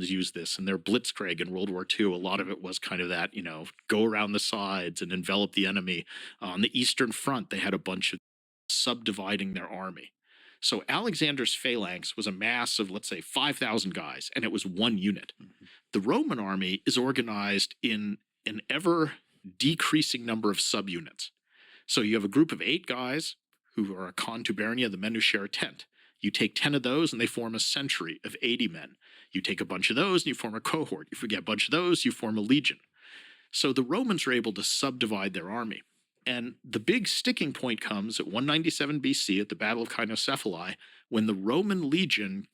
Germans used this in their Blitzkrieg in World War II. A lot of it was kind of that, go around the sides and envelop the enemy. On the Eastern Front, they had a bunch of subdividing their army. So Alexander's phalanx was a mass of, let's say, 5,000 guys, and it was one unit. The Roman army is organized in an ever decreasing number of subunits. So you have a group of 8 guys who are a contubernia, the men who share a tent. You take 10 of those and they form a century of 80 men. You take a bunch of those and you form a cohort. You forget a bunch of those, you form a legion. So the Romans are able to subdivide their army. And the big sticking point comes at 197 BC at the Battle of Cynocephalae, when the Roman legion,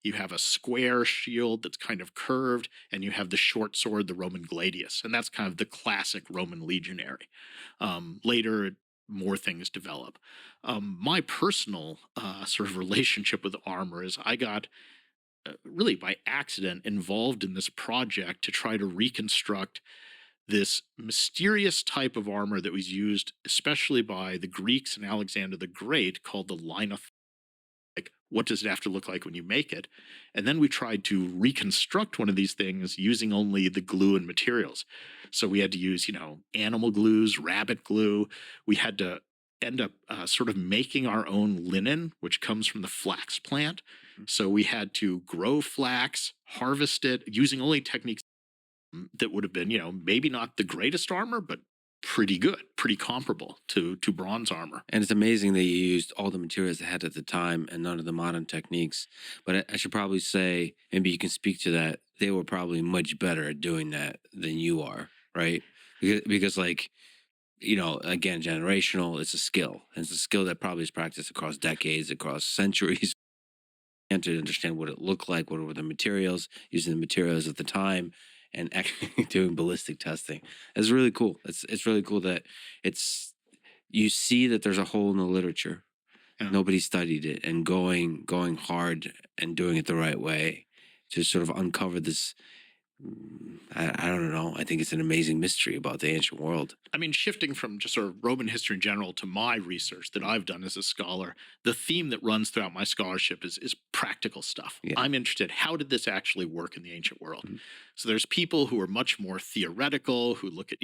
you have a square shield that's kind of curved, and you have the short sword, the Roman gladius. And that's kind of the classic Roman legionary. Later, more things develop. My personal sort of relationship with armor is I got really by accident involved in this project to try to reconstruct this mysterious type of armor that was used especially by the Greeks and Alexander the Great, called the linoth. Like, what does it have to look like when you make it? And then we tried to reconstruct one of these things using only the glue and materials. So we had to use, animal glues, rabbit glue. We had to end up sort of making our own linen, which comes from the flax plant. So we had to grow flax, harvest it, using only techniques that would have been, maybe not the greatest armor, but pretty good, pretty comparable to bronze armor. And it's amazing that you used all the materials they had at the time and none of the modern techniques. But I should probably say, maybe you can speak to that, they were probably much better at doing that than you are, right? Because like, again, generational, it's a skill. And it's a skill that probably is practiced across decades, across centuries. And to understand what it looked like, what were the materials, using the materials at the time, and actually doing ballistic testing. It's really cool. It's really cool that you see that there's a hole in the literature. Yeah. Nobody studied it, and going hard and doing it the right way to sort of uncover this. I don't know. I think it's an amazing mystery about the ancient world. I mean, shifting from just sort of Roman history in general to my research that I've done as a scholar, the theme that runs throughout my scholarship is practical stuff. Yeah. I'm interested, how did this actually work in the ancient world? Mm-hmm. So there's people who are much more theoretical, who look at...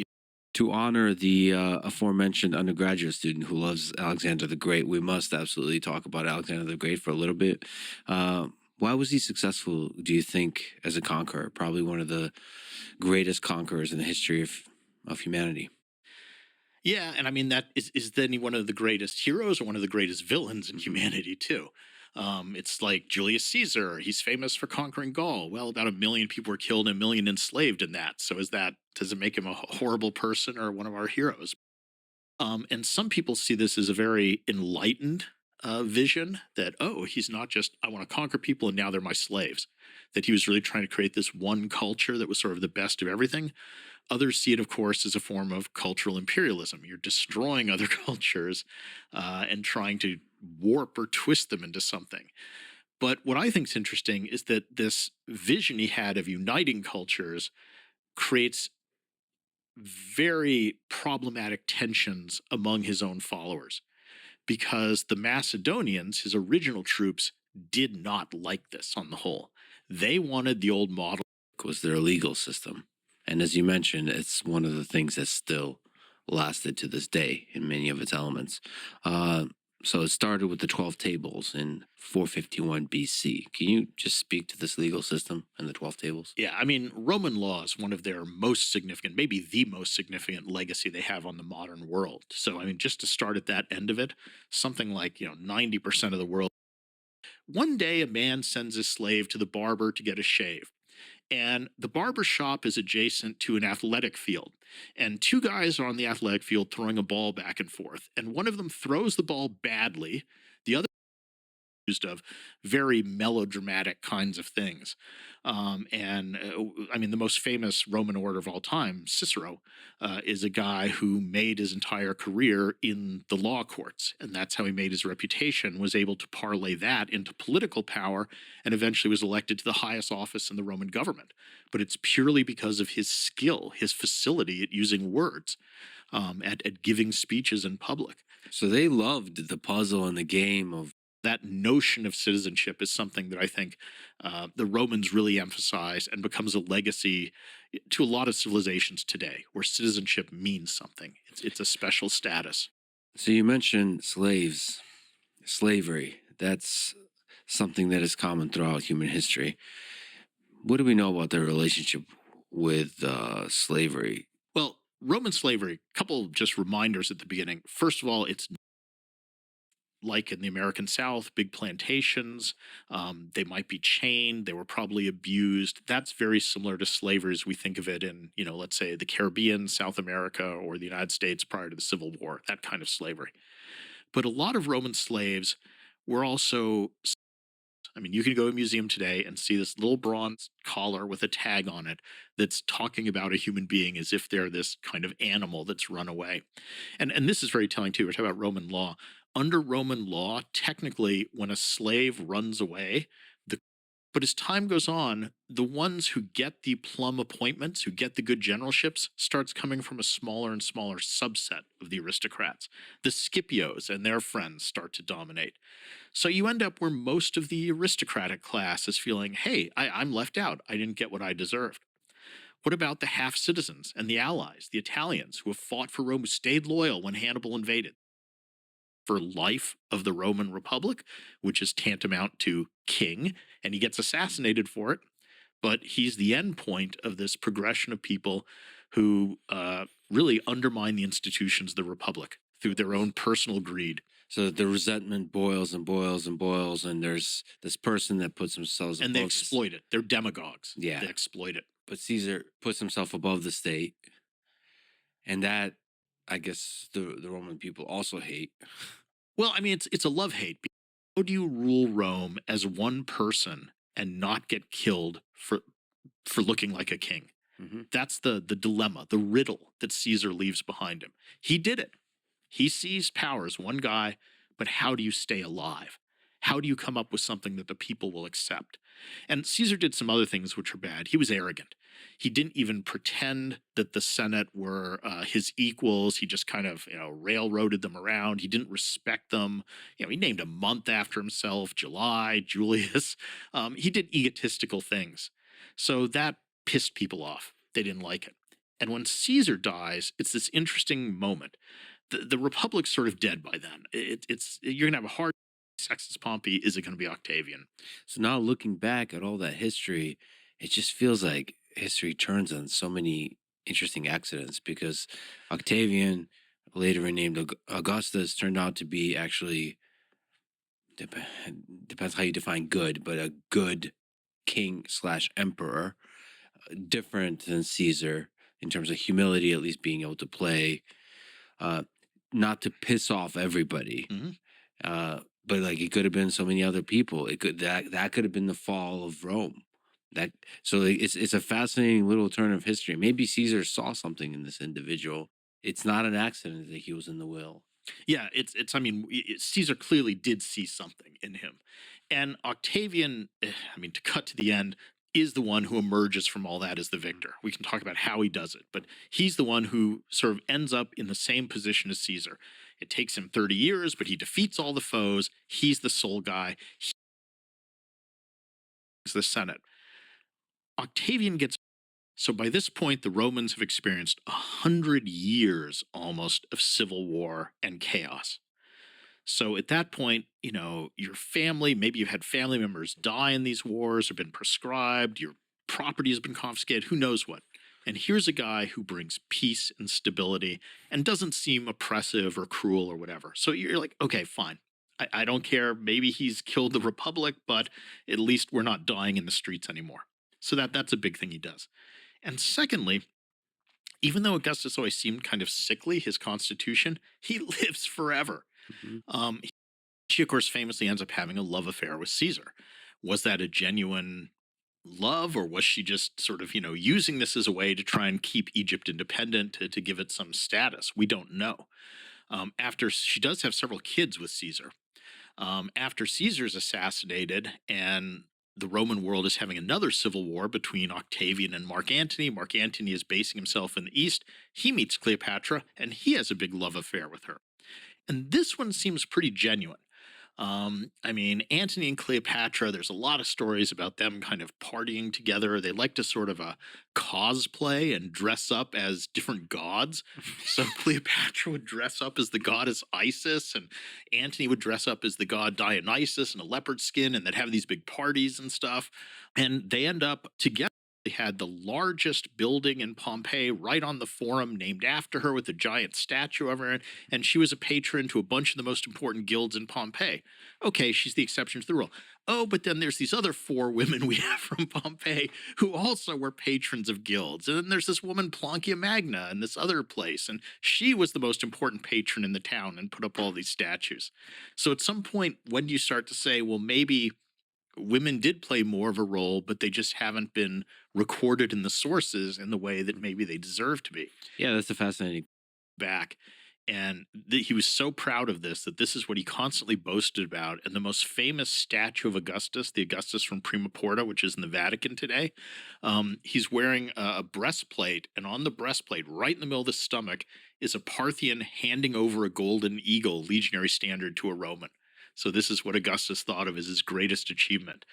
To honor the aforementioned undergraduate student who loves Alexander the Great, we must absolutely talk about Alexander the Great for a little bit. Why was he successful, do you think, as a conqueror? Probably one of the greatest conquerors in the history of humanity. Yeah, and I mean, that is then he one of the greatest heroes or one of the greatest villains in humanity, too? It's like Julius Caesar. He's famous for conquering Gaul. Well, about 1 million people were killed and 1 million enslaved in that. So does it make him a horrible person or one of our heroes? And some people see this as a very enlightened vision that, he's not just, I want to conquer people and now they're my slaves. That he was really trying to create this one culture that was sort of the best of everything. Others see it, of course, as a form of cultural imperialism. You're destroying other cultures and trying to warp or twist them into something. But what I think is interesting is that this vision he had of uniting cultures creates very problematic tensions among his own followers, because the Macedonians, his original troops, did not like this on the whole. They wanted the old model. Was their legal system. And as you mentioned, it's one of the things that still lasted to this day in many of its elements. So it started with the 12 tables in 451 BC. Can you just speak to this legal system and the 12 tables? Yeah, I mean, Roman law is one of their most significant, maybe the most significant legacy they have on the modern world. So, I mean, just to start at that end of it, something like, 90% of the world. One day a man sends his slave to the barber to get a shave. And the barber shop is adjacent to an athletic field. And 2 guys are on the athletic field throwing a ball back and forth. And one of them throws the ball badly. The other used of very melodramatic kinds of things. I mean, the most famous Roman orator of all time, Cicero, is a guy who made his entire career in the law courts. And that's how he made his reputation, was able to parlay that into political power, and eventually was elected to the highest office in the Roman government. But it's purely because of his skill, his facility at using words, at giving speeches in public. So they loved the puzzle and the game of That notion of citizenship is something that I think the Romans really emphasize and becomes a legacy to a lot of civilizations today, where citizenship means something. It's a special status. So you mentioned slavery. That's something that is common throughout human history. What do we know about their relationship with slavery? Well, Roman slavery, a couple just reminders at the beginning. First of all, it's like in the American South, big plantations. They might be chained. They were probably abused. That's very similar to slavery as we think of it in, let's say the Caribbean, South America, or the United States prior to the Civil War, that kind of slavery. But a lot of Roman slaves were also, I mean, you can go to a museum today and see this little bronze collar with a tag on it that's talking about a human being as if they're this kind of animal that's run away. And this is very telling too. We're talking about Roman law. Under Roman law, technically, when a slave runs away, the but as time goes on, the ones who get the plum appointments, who get the good generalships, starts coming from a smaller and smaller subset of the aristocrats. The Scipios and their friends start to dominate. So you end up where most of the aristocratic class is feeling, hey, I'm left out. I didn't get what I deserved. What about the half citizens and the allies, the Italians, who have fought for Rome, who stayed loyal when Hannibal invaded? For life of the Roman Republic, which is tantamount to king, and he gets assassinated for it. But he's the end point of this progression of people who really undermine the institutions of the Republic through their own personal greed. So the resentment boils and boils and boils, and there's this person that puts themselves And they above this. exploit it. They're demagogues. Yeah, They exploit it. but Caesar puts himself above the state, and that I guess the Roman people also hate. Well, I mean, it's a love hate. How do you rule Rome as one person and not get killed for looking like a king? Hmm. That's the dilemma, the riddle that Caesar leaves behind him. He did it. He seized power as one guy, but how do you stay alive? How do you come up with something that the people will accept? And Caesar did some other things which were bad. He was arrogant. He didn't even pretend that the Senate were his equals. He just kind of, railroaded them around. He didn't respect them. He named a month after himself, July, Julius. He did egotistical things. So that pissed people off. They didn't like it. And when Caesar dies, it's this interesting moment. The Republic's sort of dead by then. It's you're gonna have a hard Sextus Pompey. Is it going to be Octavian? So now looking back at all that history, it just feels like history turns on so many interesting accidents because Octavian, later renamed Augustus, turned out to be actually dep- depends how you define good, but a good king slash emperor, different than Caesar in terms of humility, at least being able to play, uh, not to piss off everybody. Hmm. But like it could have been so many other people. It could that could have been the fall of Rome. That so like, it's a fascinating little turn of history. Maybe Caesar saw something in this individual. It's not an accident that he was in the will. Yeah, it's. I mean, Caesar clearly did see something in him, and Octavian. I mean, to cut to the end, is the one who emerges from all that as the victor. We can talk about how he does it, but he's the one who sort of ends up in the same position as Caesar. It takes him 30 years, but he defeats all the foes. He's the sole guy. He's the Senate. Octavian gets. So by this point, the Romans have experienced 100 years almost of civil war and chaos. So at that point, your family, maybe you've had family members die in these wars or been proscribed, your property has been confiscated, who knows what. And here's a guy who brings peace and stability and doesn't seem oppressive or cruel or whatever. So you're like, okay, fine. I don't care. Maybe he's killed the Republic, but at least we're not dying in the streets anymore. So that's a big thing he does. And secondly, even though Augustus always seemed kind of sickly, his constitution, he lives forever. Mhm. She, of course, famously ends up having a love affair with Caesar. Was that a genuine love, or was she just sort of, using this as a way to try and keep Egypt independent, to give it some status? We don't know. After she does have several kids with Caesar. After Caesar's assassinated and the Roman world is having another civil war between Octavian and Mark Antony. Mark Antony is basing himself in the East. He meets Cleopatra and he has a big love affair with her. And this one seems pretty genuine. I mean, Antony and Cleopatra, there's a lot of stories about them kind of partying together. They like to sort of cosplay and dress up as different gods. So Cleopatra would dress up as the goddess Isis, and Antony would dress up as the god Dionysus in a leopard skin, and they'd have these big parties and stuff. And they end up together. They had the largest building in Pompeii right on the Forum named after her with a giant statue of her. And she was a patron to a bunch of the most important guilds in Pompeii. Okay, she's the exception to the rule. Oh, but then there's these other four women we have from Pompeii who also were patrons of guilds. And then there's this woman, Plancia Magna, in this other place. And she was the most important patron in the town and put up all these statues. So at some point, when do you start to say, well, maybe women did play more of a role, but they just haven't been recorded in the sources in the way that maybe they deserve to be Yeah, that's a fascinating. back. And he was so proud of this that this is what he constantly boasted about. And the most famous statue of Augustus, the Augustus from Prima Porta, which is in the Vatican today, he's wearing a breastplate. And on the breastplate, right in the middle of the stomach, is a Parthian handing over a golden eagle, legionary standard, to a Roman. So this is what Augustus thought of as his greatest achievement.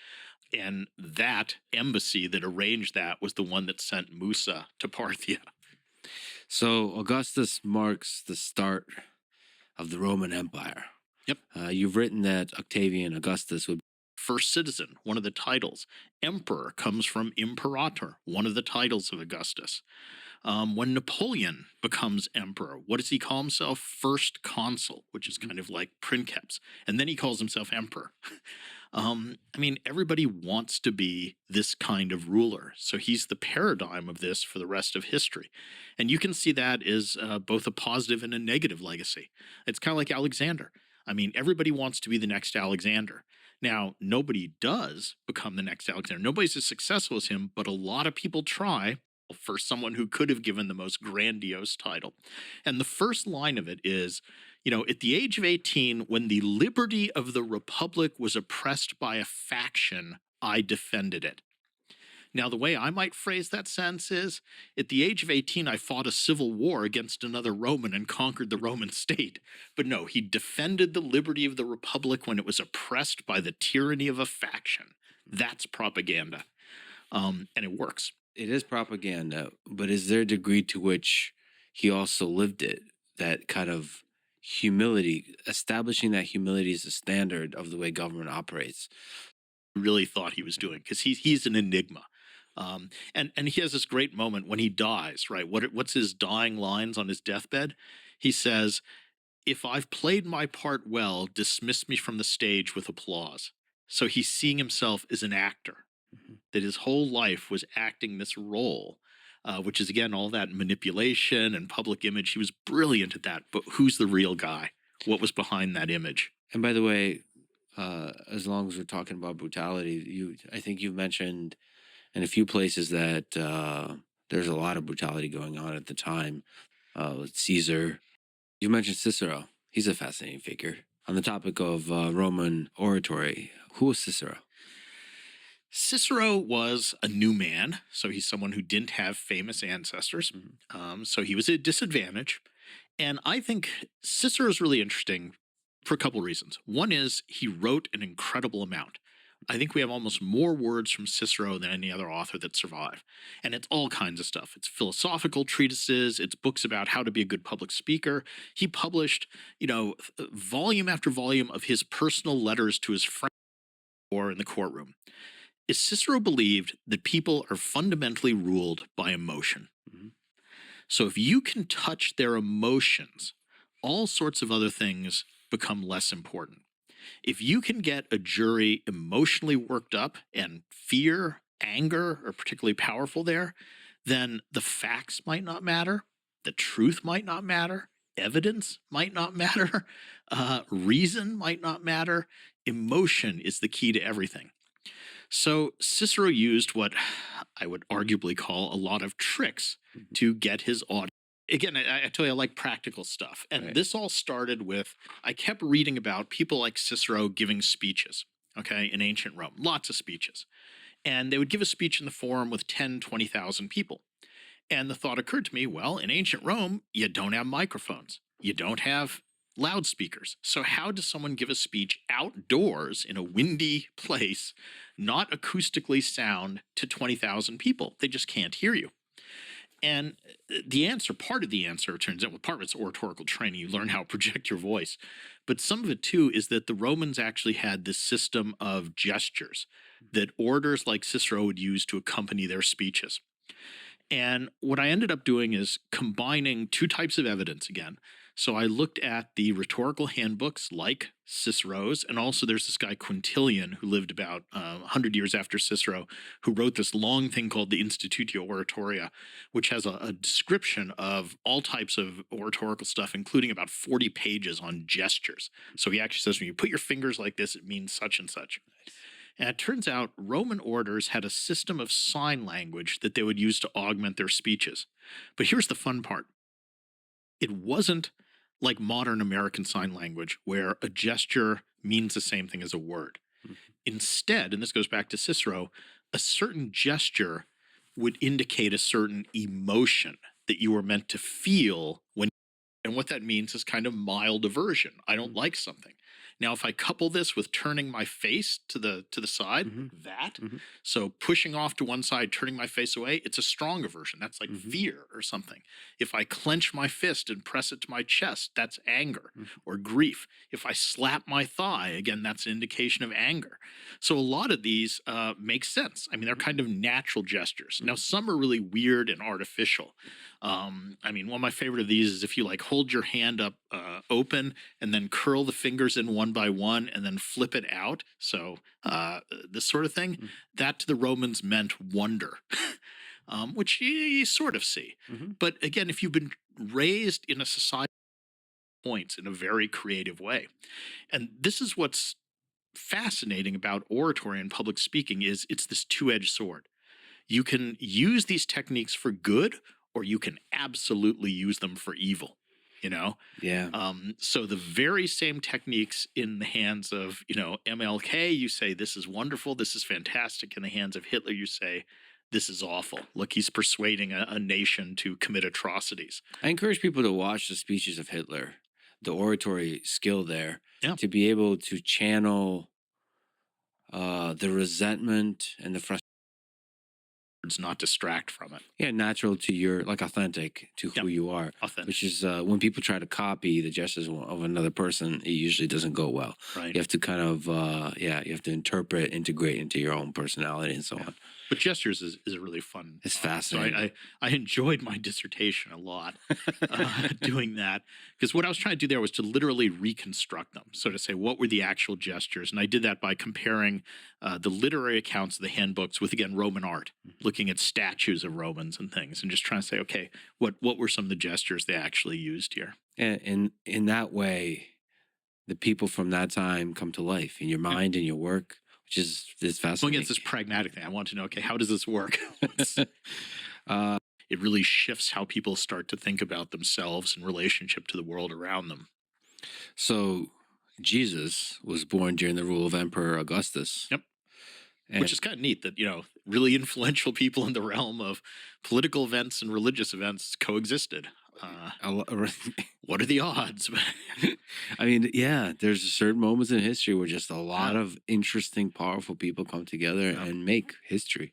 And that embassy that arranged that was the one that sent Musa to Parthia. So Augustus marks the start of the Roman Empire. Yep. You've written that Octavian Augustus would. First citizen, one of the titles. Emperor comes from imperator, one of the titles of Augustus. When Napoleon becomes emperor, what does he call himself? First consul, which is kind of like princeps. And then he calls himself emperor. I mean, everybody wants to be this kind of ruler. So he's the paradigm of this for the rest of history. And you can see that as both a positive and a negative legacy. It's kind of like Alexander. I mean, everybody wants to be the next Alexander. Now, nobody does become the next Alexander. Nobody's as successful as him, but a lot of people try for someone who could have given the most grandiose title. And the first line of it is, at the age of 18, when the liberty of the Republic was oppressed by a faction, I defended it. Now, the way I might phrase that sentence is, at the age of 18, I fought a civil war against another Roman and conquered the Roman state. But no, he defended the liberty of the Republic when it was oppressed by the tyranny of a faction. That's propaganda. And it works. It is propaganda, but is there a degree to which he also lived it? That kind of humility, establishing that humility as a standard of the way government operates. Really thought he was doing, because he's an enigma. And he has this great moment when he dies, right? What's his dying lines on his deathbed? He says, "If I've played my part well, dismiss me from the stage with applause." So he's seeing himself as an actor, Mhm. that his whole life was acting this role, which is, again, all that manipulation and public image. He was brilliant at that. But who's the real guy? What was behind that image? And by the way, as long as we're talking about brutality, I think you've mentioned in a few places that there's a lot of brutality going on at the time with Caesar. You mentioned Cicero. He's a fascinating figure. On the topic of Roman oratory, who was Cicero? Cicero was a new man, so he's someone who didn't have famous ancestors. Mhm. So he was at a disadvantage. And I think Cicero is really interesting for a couple of reasons. One is he wrote an incredible amount. I think we have almost more words from Cicero than any other author that survive. And it's all kinds of stuff. It's philosophical treatises, it's books about how to be a good public speaker. He published, volume after volume of his personal letters to his friends or in the courtroom. Is Cicero believed that people are fundamentally ruled by emotion. Mhm. So if you can touch their emotions, all sorts of other things become less important. If you can get a jury emotionally worked up and fear, anger are particularly powerful there, then the facts might not matter, the truth might not matter, evidence might not matter, reason might not matter. Emotion is the key to everything. So Cicero used what I would arguably call a lot of tricks Mhm. to get his audience. Again, I tell you, I like practical stuff. And Right. this all started with, I kept reading about people like Cicero giving speeches, okay, in ancient Rome, lots of speeches. And they would give a speech in the forum with 10, 20,000 people. And the thought occurred to me, well, in ancient Rome, you don't have microphones. You don't have loudspeakers. So, how does someone give a speech outdoors in a windy place, not acoustically sound to 20,000 people? They just can't hear you. And the answer, part of the answer, turns out, well, part of it's oratorical training. You learn how to project your voice. But some of it, too, is that the Romans actually had this system of gestures that orators like Cicero would use to accompany their speeches. And what I ended up doing is combining two types of evidence again. So I looked at the rhetorical handbooks like Cicero's, and also there's this guy Quintilian who lived about 100 years after Cicero, who wrote this long thing called the Institutio Oratoria, which has a description of all types of oratorical stuff, including about 40 pages on gestures. So he actually says when you put your fingers like this, it means such and such. And it turns out Roman orators had a system of sign language that they would use to augment their speeches. But here's the fun part: it wasn't like modern American Sign Language, where a gesture means the same thing as a word. Mhm. Instead, and this goes back to Cicero, a certain gesture would indicate a certain emotion that you were meant to feel when. And what that means is kind of mild aversion. I don't Mhm. like something. Now, if I couple this with turning my face to the side, Mhm. that, Mhm. so pushing off to one side, turning my face away, it's a strong aversion. That's like Mhm. fear or something. If I clench my fist and press it to my chest, that's anger Mhm. or grief. If I slap my thigh, again, that's an indication of anger. So a lot of these make sense. I mean, they're kind of natural gestures. Now, Mhm. some are really weird and artificial. I mean, one of my favorite of these is if you like hold your hand up open and then curl the fingers in one by one and then flip it out. So this sort of thing, Mhm. that to the Romans meant wonder, which you sort of see. Mhm. But again, if you've been raised in a society points in a very creative way, and this is what's fascinating about oratory and public speaking is it's this two-edged sword. You can use these techniques for good, or you can absolutely use them for evil. You know, Yeah. so the very same techniques in the hands of MLK, you say this is wonderful, this is fantastic. In the hands of Hitler, you say this is awful. Look, he's persuading a nation to commit atrocities. I encourage people to watch the speeches of Hitler, the oratory skill there, Yeah, to be able to channel the resentment and the frustration. does not distract from it. Yeah, natural to your, like, authentic to Yeah, who you are, which authentic. is when people try to copy the gestures of another person, it usually doesn't go well. Right. You have to kind of, yeah, you have to interpret, integrate into your own personality and so Yeah. on. But gestures is a really fun It's topic. So fascinating. I enjoyed my dissertation a lot doing that, because what I was trying to do there was to literally reconstruct them. So to say what were the actual gestures, and I did that by comparing the literary accounts of the handbooks with, again, Roman art, looking at statues of Romans and things, and just trying to say, okay, what were some of the gestures they actually used here? And in that way, the people from that time come to life in your Yeah. mind and your work, which is Well, again, it's fascinating. this pragmatic thing. I want to know, okay, how does this work? uh, It really shifts how people start to think about themselves in relationship to the world around them. so Jesus was born during the rule of Emperor Augustus, Yep. Which and is kind of neat that, really influential people in the realm of political events and religious events coexisted. Uh, a lo- what are the odds? I mean, yeah, there's certain moments in history where just a lot Yeah, of interesting, powerful people come together yeah, and make history.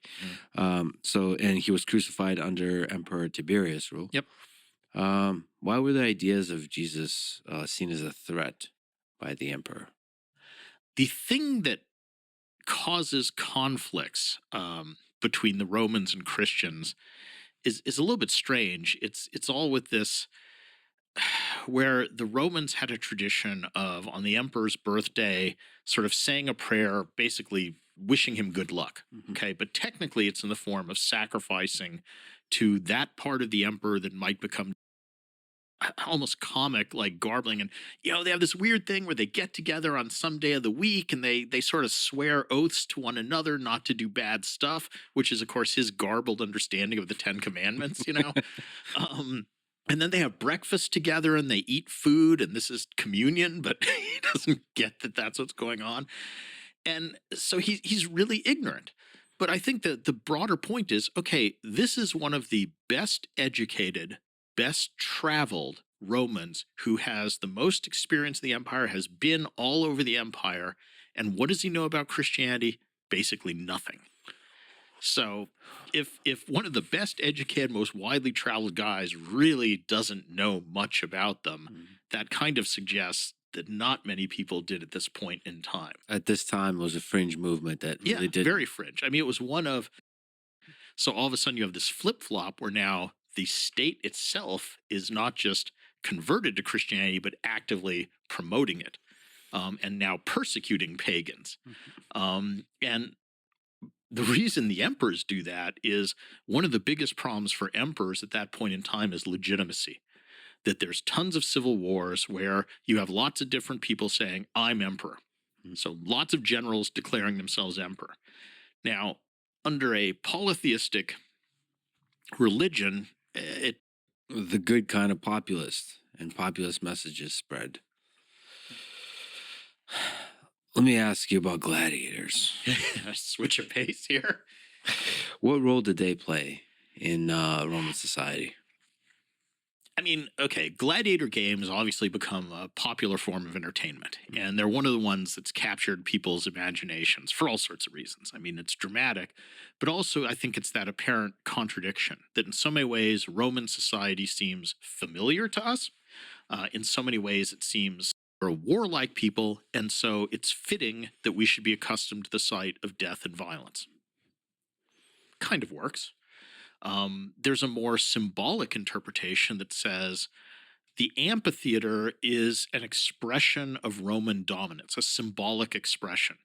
yeah. And he was crucified under Emperor Tiberius' rule. Yep. Why were the ideas of Jesus seen as a threat by the emperor? The thing that causes conflicts between the Romans and Christians is a little bit strange. It's all with this where the Romans had a tradition of, on the emperor's birthday, sort of saying a prayer, basically wishing him good luck. Mhm. Okay. But technically, it's in the form of sacrificing to that part of the emperor that might become almost comic, like garbling. And, they have this weird thing where they get together on some day of the week and they sort of swear oaths to one another not to do bad stuff, which is, of course, his garbled understanding of the Ten Commandments. Um, and then they have breakfast together and they eat food, and this is communion, but he doesn't get that that's what's going on. And so he's really ignorant. But I think that the broader point is, okay, this is one of the best educated, best traveled Romans who has the most experience in the empire, has been all over the empire. And what does he know about Christianity? Basically nothing. So if one of the best educated, most widely traveled guys really doesn't know much about them, Mhm. that kind of suggests that not many people did at this point in time. At this time, it was a fringe movement that Yeah, really didn't. very fringe. I mean, it was one of, so all of a sudden you have this flip flop where now the state itself is not just converted to Christianity, but actively promoting it, and now persecuting pagans. Mhm. And the reason the emperors do that is one of the biggest problems for emperors at that point in time is legitimacy. That there's tons of civil wars where you have lots of different people saying, I'm emperor. Mhm. So lots of generals declaring themselves emperor. Now, under a polytheistic religion, it The good kind of populist and populist messages spread. Let me ask you about gladiators. switch of pace here. What role did they play in Roman society? I mean, okay, gladiator games obviously become a popular form of entertainment, and they're one of the ones that's captured people's imaginations for all sorts of reasons. I mean, it's dramatic, but also I think it's that apparent contradiction that in so many ways Roman society seems familiar to us. In so many ways, it seems we're a warlike people, and so it's fitting that we should be accustomed to the sight of death and violence. Kind of works. There's a more symbolic interpretation that says the amphitheater is an expression of Roman dominance, a symbolic expression,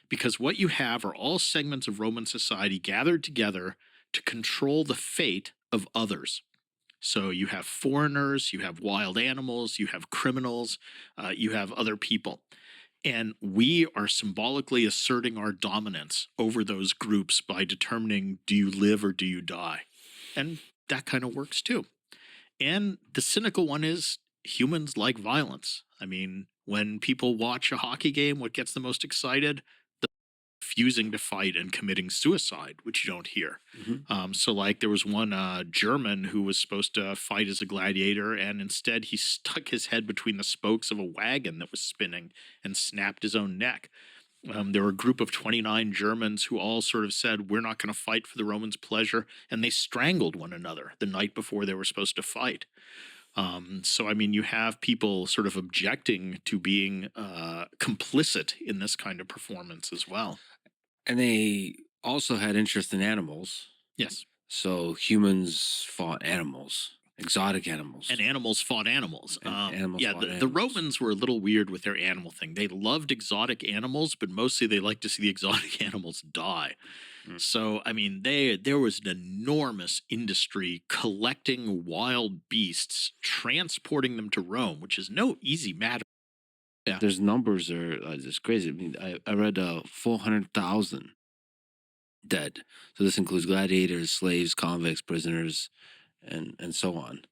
because what you have are all segments of Roman society gathered together to control the fate of others. So you have foreigners, you have wild animals, you have criminals, you have other people. And we are symbolically asserting our dominance over those groups by determining, do you live or do you die? And that kind of works too. And the cynical one is humans like violence. I mean, when people watch a hockey game, what gets them most excited? The refusing to fight and committing suicide, which you don't hear. Mhm. So, like, there was one German who was supposed to fight as a gladiator, and instead he stuck his head between the spokes of a wagon that was spinning and snapped his own neck. There were a group of 29 Germans who all sort of said, we're not going to fight for the Romans' pleasure. And they strangled one another the night before they were supposed to fight. So, I mean, you have people sort of objecting to being complicit in this kind of performance as well. And they also had interest in animals. Yes. So humans fought animals, exotic animals, And animals fought animals. and animals Yeah, fought the animals. Romans were a little weird with their animal thing. They loved exotic animals, but mostly they liked to see the exotic animals die. Mm. So, I mean, there was an enormous industry collecting wild beasts, transporting them to Rome, which is no easy matter. Yeah. There's numbers are just crazy. I mean, I read 400,000 dead. So this includes gladiators, slaves, convicts, prisoners, and so on.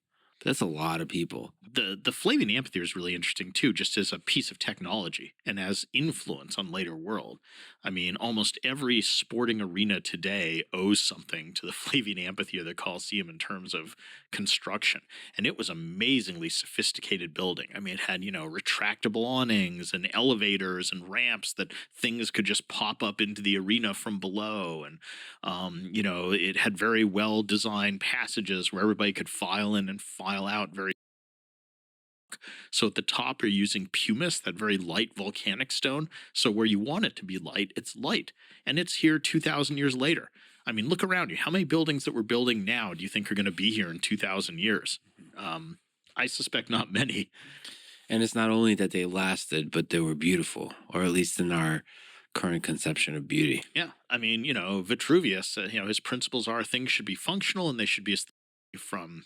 That's a lot of people. The Flavian Amphitheater is really interesting too, just as a piece of technology and as influence on later world. I mean, almost every sporting arena today owes something to the Flavian Amphitheater, the Colosseum, in terms of construction. And it was amazingly sophisticated building. I mean, it had, retractable awnings and elevators and ramps that things could just pop up into the arena from below. And it had very well designed passages where everybody could file in and file out very. So at the top, you're using pumice, that very light volcanic stone. So where you want it to be light, it's light. And it's here 2,000 years later. I mean, look around you. How many buildings that we're building now do you think are going to be here in 2,000 years? I suspect not many. And it's not only that they lasted, but they were beautiful, or at least in our current conception of beauty. Yeah. I mean, Vitruvius, his principles are things should be functional and they should be from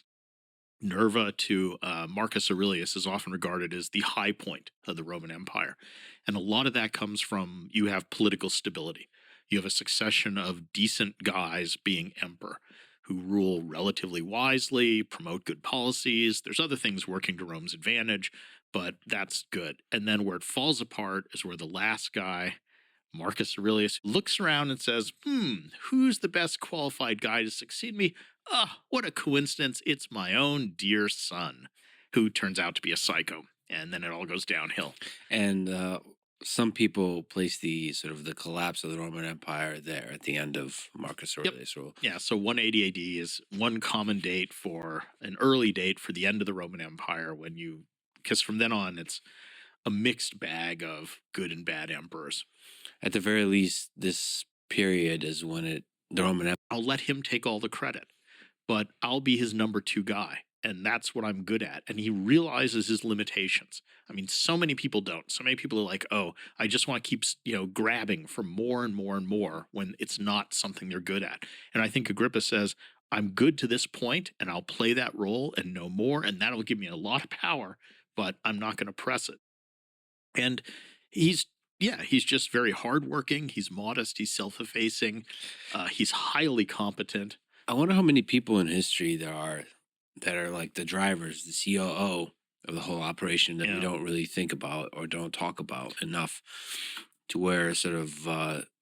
Nerva to Marcus Aurelius is often regarded as the high point of the Roman Empire. And a lot of that comes from you have political stability. You have a succession of decent guys being emperor who rule relatively wisely, promote good policies. There's other things working to Rome's advantage, but that's good. And then where it falls apart is where the last guy, Marcus Aurelius, looks around and says, who's the best qualified guy to succeed me? Ah, what a coincidence. It's my own dear son. who turns out to be a psycho. And then it all goes downhill. And some people place the sort of the collapse of the Roman Empire there at the end of Marcus Yep. Aurelius' rule. Yeah. So 180 AD is one common date for an early date for the end of the Roman Empire because from then on, it's a mixed bag of good and bad emperors. At the very least, this period is when the Roman Empire. I'll let him take all the credit, but I'll be his number two guy. And that's what I'm good at. And he realizes his limitations. I mean, so many people don't. So many people are like, oh, I just want to keep, grabbing for more and more and more when it's not something they're good at. And I think Agrippa says, I'm good to this point and I'll play that role and no more. And that'll give me a lot of power, but I'm not going to press it. And he's, yeah, he's just very hardworking. He's modest. He's self-effacing. He's highly competent. I wonder how many people in history there are that are like the drivers, the COO of the whole operation that we Yeah. don't really think about or don't talk about enough, to where sort of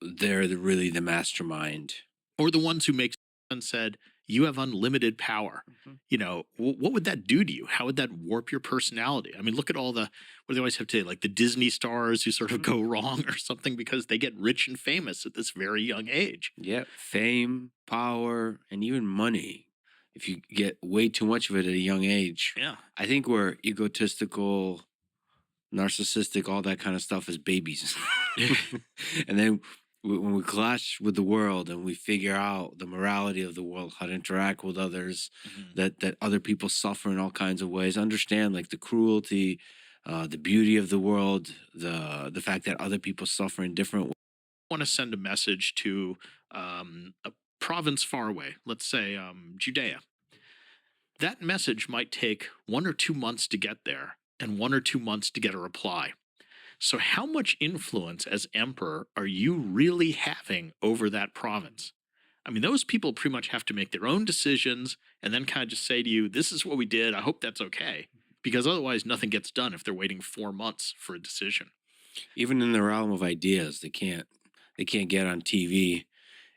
they're really the mastermind. Or the ones who make and said, you have unlimited power. What would that do to you? How would that warp your personality? I mean, look at all what do they always have to, like the Disney stars who sort of go wrong or something because they get rich and famous at this very young age. Yeah, fame, power, and even money. If you get way too much of it at a young age, Yeah. I think we're egotistical, narcissistic, all that kind of stuff as babies. And then when we clash with the world and we figure out the morality of the world, how to interact with others, Mhm. that other people suffer in all kinds of ways, understand like the cruelty, the beauty of the world, the fact that other people suffer in different ways. Want to send a message to a province far away, let's say Judea. That message might take 1 or 2 months to get there and 1 or 2 months to get a reply. So, how much influence as emperor are you really having over that province? I mean, those people pretty much have to make their own decisions and then kind of just say to you, this is what we did. I hope that's okay. Because otherwise, nothing gets done if they're waiting 4 months for a decision. Even in the realm of ideas, they can't get on TV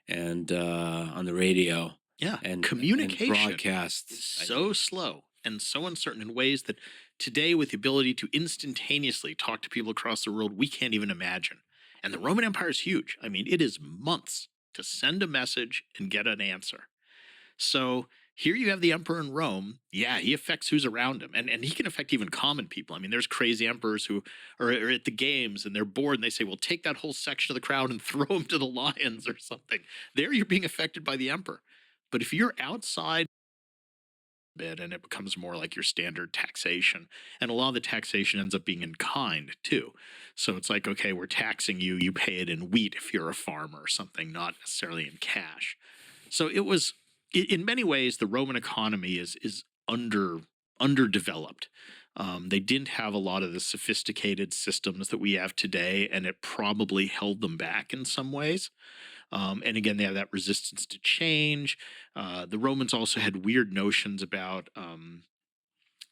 and on the radio Yeah. and Communication broadcast. is so slow and so uncertain in ways that today, with the ability to instantaneously talk to people across the world, we can't even imagine. And the Roman Empire is huge. I mean, it is months to send a message and get an answer. So here you have the emperor in Rome. Yeah, he affects who's around him. And he can affect even common people. I mean, there's crazy emperors who are at the games and they're bored and they say, well, take that whole section of the crowd and throw them to the lions or something. There you're being affected by the emperor. But if you're outside bit and it becomes more like your standard taxation, and a lot of the taxation ends up being in kind too, so it's like, okay, we're taxing you, you pay it in wheat if you're a farmer or something, not necessarily in cash. So it was in many ways the Roman economy is underdeveloped. They didn't have a lot of the sophisticated systems that we have today, and it probably held them back in some ways. And again, they have that resistance to change. The Romans also had weird notions about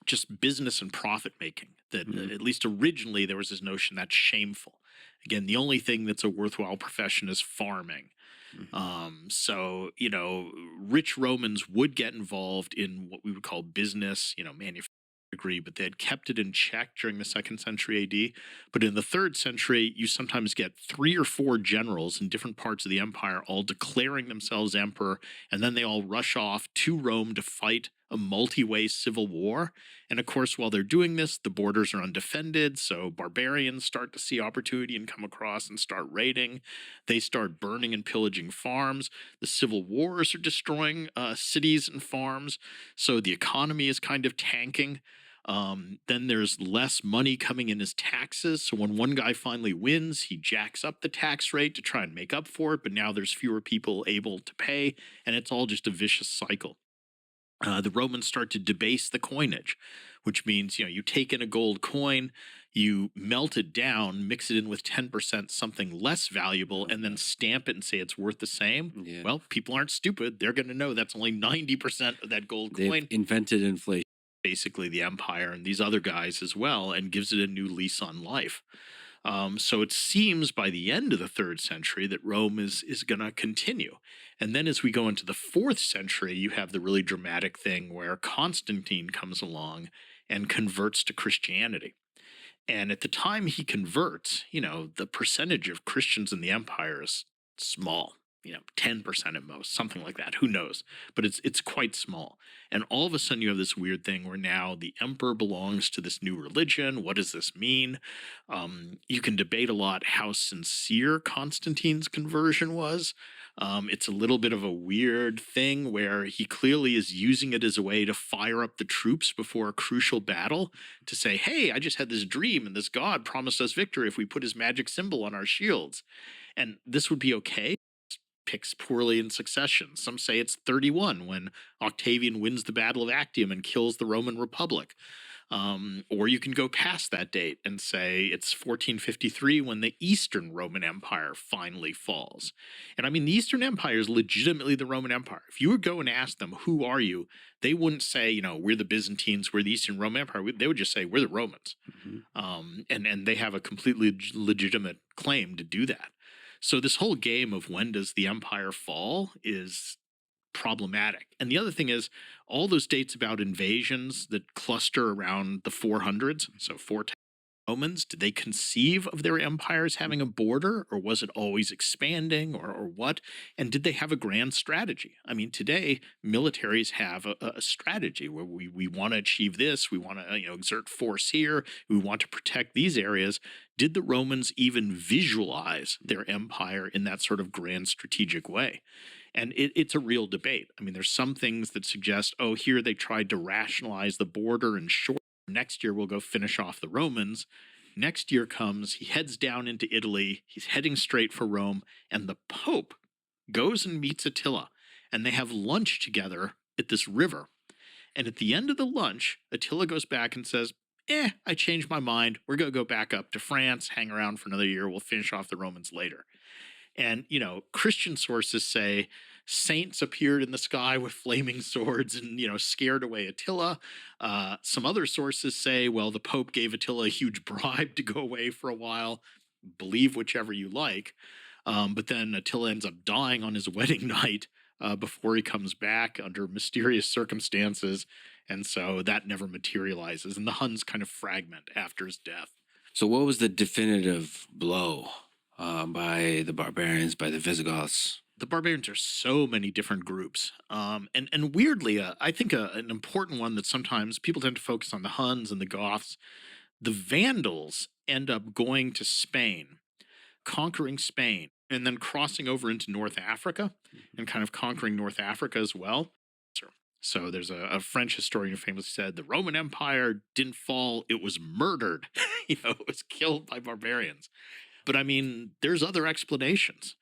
just business and profit making. That Mhm. at least originally there was this notion that's shameful. Again, the only thing that's a worthwhile profession is farming. Mhm. So, rich Romans would get involved in what we would call business, manufacturing degree, but they had kept it in check during the second century AD. But in the third century, you sometimes get 3 or 4 generals in different parts of the empire all declaring themselves emperor, and then they all rush off to Rome to fight a multi-way civil war. And of course, while they're doing this, the borders are undefended, so barbarians start to see opportunity and come across and start raiding. They start burning and pillaging farms. The civil wars are destroying cities and farms, so the economy is kind of tanking. Then there's less money coming in as taxes. So when one guy finally wins, he jacks up the tax rate to try and make up for it. But now there's fewer people able to pay, and it's all just a vicious cycle. The Romans start to debase the coinage, which means you take in a gold coin, you melt it down, mix it in with 10% something less valuable, and then stamp it and say it's worth the same. Yeah. Well, people aren't stupid; they're going to know that's only 90% of that gold They've coin. invented inflation. Basically, the empire and these other guys as well, and gives it a new lease on life. So it seems by the end of the third century that Rome is going to continue. And then as we go into the fourth century, you have the really dramatic thing where Constantine comes along and converts to Christianity. And at the time he converts, the percentage of Christians in the empire is small, 10% at most, something like that. Who knows? But it's quite small. And all of a sudden you have this weird thing where now the emperor belongs to this new religion. What does this mean? You can debate a lot how sincere Constantine's conversion was. It's a little bit of a weird thing where he clearly is using it as a way to fire up the troops before a crucial battle to say, hey, I just had this dream and this god promised us victory if we put his magic symbol on our shields. And this would be okay. Picks poorly in succession. Some say it's 31 when Octavian wins the Battle of Actium and kills the Roman Republic. Or you can go past that date and say it's 1453 when the Eastern Roman Empire finally falls. And I mean, the Eastern Empire is legitimately the Roman Empire. If you would go and ask them, who are you? They wouldn't say, we're the Byzantines, we're the Eastern Roman Empire. They would just say, we're the Romans. Mhm. And they have a completely legitimate claim to do that. So this whole game of when does the empire fall is problematic. And the other thing is all those dates about invasions that cluster around the 400s, so 410 Romans, did they conceive of their empires having a border, or was it always expanding, or what? And did they have a grand strategy? I mean, today militaries have a strategy where we want to achieve this, we want to exert force here, we want to protect these areas. Did the Romans even visualize their empire in that sort of grand strategic way? And it's a real debate. I mean, there's some things that suggest, oh, here they tried to rationalize the border and short. Next year, we'll go finish off the Romans. Next year comes, he heads down into Italy. He's heading straight for Rome. And the Pope goes and meets Attila. And they have lunch together at this river. And at the end of the lunch, Attila goes back and says, I changed my mind. We're going to go back up to France, hang around for another year. We'll finish off the Romans later. And, Christian sources say saints appeared in the sky with flaming swords and, scared away Attila. Some other sources say, well, the Pope gave Attila a huge bribe to go away for a while. Believe whichever you like. But then Attila ends up dying on his wedding night before he comes back under mysterious circumstances. And so that never materializes. And the Huns kind of fragment after his death. So, what was the definitive blow by the barbarians, by the Visigoths? The barbarians are so many different groups, and weirdly, I think an important one that sometimes people tend to focus on the Huns and the Goths. The Vandals end up going to Spain, conquering Spain, and then crossing over into North Africa and kind of conquering North Africa as well. So there's a French historian who famously said the Roman Empire didn't fall; it was murdered. It was killed by barbarians. But I mean, there's other explanations.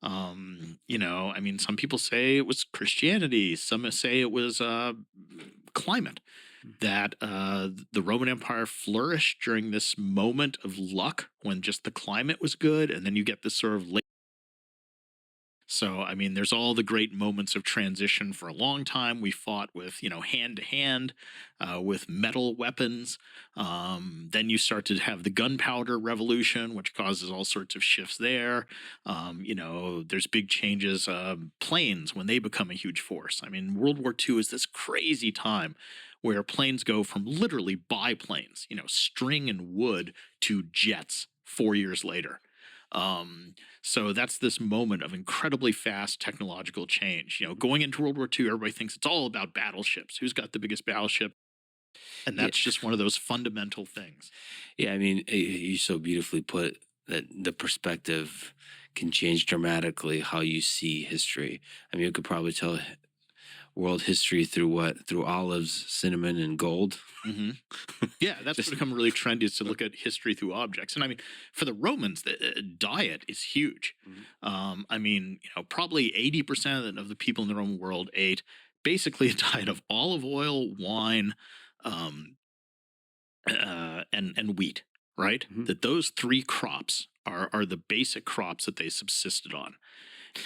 I mean, some people say it was Christianity. Some say it was climate. That the Roman Empire flourished during this moment of luck when just the climate was good, and then you get this sort of late. So, I mean, there's all the great moments of transition for a long time. We fought with, hand to hand, with metal weapons. Then you start to have the gunpowder revolution, which causes all sorts of shifts there. There's big changes. Planes, when they become a huge force. I mean, World War II is this crazy time where planes go from literally biplanes, string and wood, to jets 4 years later. So that's this moment of incredibly fast technological change. Going into World War II, everybody thinks it's all about battleships. Who's got the biggest battleship? And Yeah, that's just one of those fundamental things. yeah. I mean, you so beautifully put that the perspective can change dramatically how you see history. I mean, you could probably tell world history through what? Through olives, cinnamon, and gold. hmm Yeah, that's Just become really trendy is to look at history through objects. And I mean, for the Romans, the diet is huge. Mhm. I mean, probably 80% of the people in the Roman world ate basically a diet of olive oil, wine, um, and wheat, right? Mhm. That those three crops are the basic crops that they subsisted on.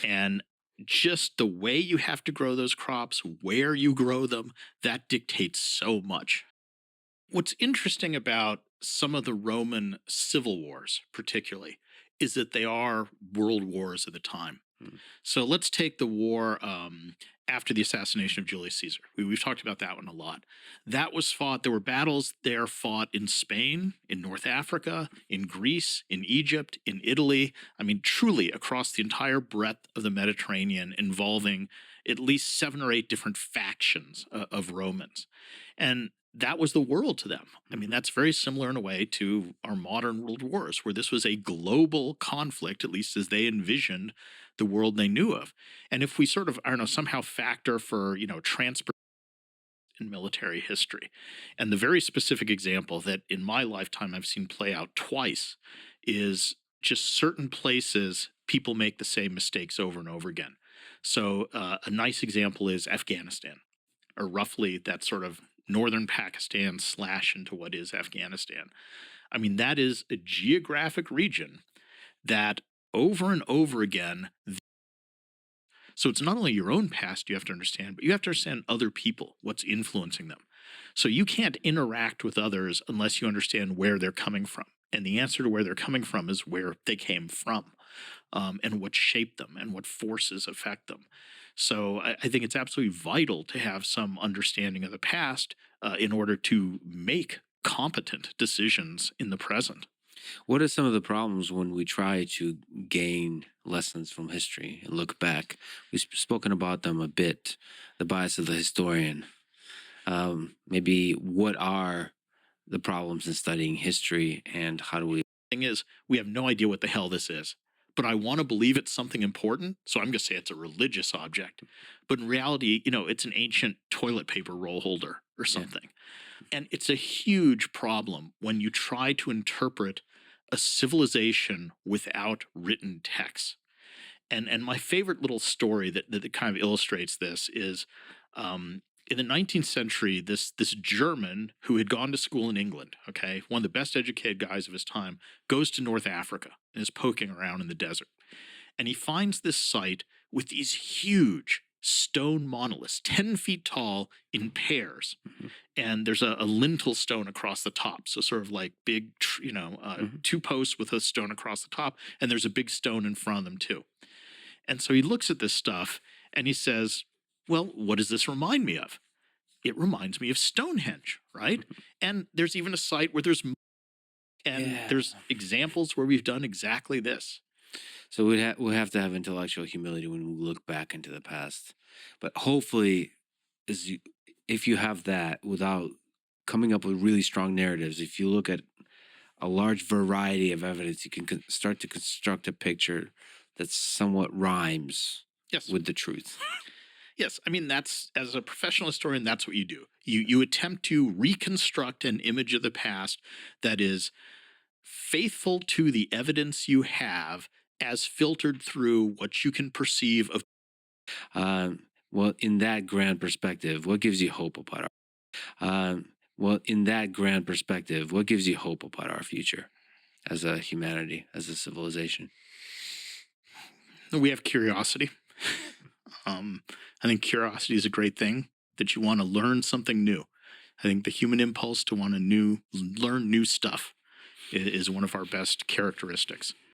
And just the way you have to grow those crops, where you grow them, that dictates so much. What's interesting about some of the Roman civil wars, particularly, is that they are world wars at the time. Mhm. So let's take the war after the assassination of Julius Caesar. We've talked about that one a lot. That was fought, there were battles there fought in Spain, in North Africa, in Greece, in Egypt, in Italy. I mean, truly across the entire breadth of the Mediterranean, involving at least 7 or 8 different factions of Romans. And that was the world to them. I mean, Mhm. that's very similar in a way to our modern world wars, where this was a global conflict, at least as they envisioned the world they knew of. And if we sort of, I don't know, somehow factor for, transport in military history, and the very specific example that in my lifetime I've seen play out twice is just certain places people make the same mistakes over and over again. So, a nice example is Afghanistan, or roughly that sort of northern Pakistan slash into what is Afghanistan. I mean, that is a geographic region that over and over again, so it's not only your own past you have to understand, but you have to understand other people, what's influencing them. So you can't interact with others unless you understand where they're coming from. And the answer to where they're coming from is where they came from, and what shaped them and what forces affect them. So I think it's absolutely vital to have some understanding of the past in order to make competent decisions in the present. What are some of the problems when we try to gain lessons from history and look back? We've spoken about them a bit, the bias of the historian. Maybe what are the problems in studying history and how do we? Thing is, we have no idea what the hell this is. But I want to believe it's something important. So I'm going to say it's a religious object. But in reality, it's an ancient toilet paper roll holder or Yeah. something. And it's a huge problem when you try to interpret a civilization without written text. And my favorite little story that kind of illustrates this is, in the 19th century, this German who had gone to school in England, okay, one of the best educated guys of his time, goes to North Africa and is poking around in the desert. And he finds this site with these huge stone monoliths, 10 feet tall in pairs. Mhm. And there's a lintel stone across the top. So, sort of like big, Mhm. 2 posts with a stone across the top. And there's a big stone in front of them, too. And so he looks at this stuff and he says, well, what does this remind me of? It reminds me of Stonehenge, right? Mhm. And there's even a site where and Yeah. there's examples where we've done exactly this. So we have to have intellectual humility when we look back into the past. But hopefully, is you, if you have that without coming up with really strong narratives, if you look at a large variety of evidence, you can start to construct a picture that somewhat rhymes Yes. with the truth. Yes. I mean, that's, as a professional historian, that's what you do. You attempt to reconstruct an image of the past that is faithful to the evidence you have, as filtered through what you can perceive of. Well, in that grand perspective, what gives you hope about our? Well, in that grand perspective, what gives you hope about our future as a humanity, as a civilization? We have curiosity. I think curiosity is a great thing, that you want to learn something new. I think the human impulse to want to learn new stuff is one of our best characteristics.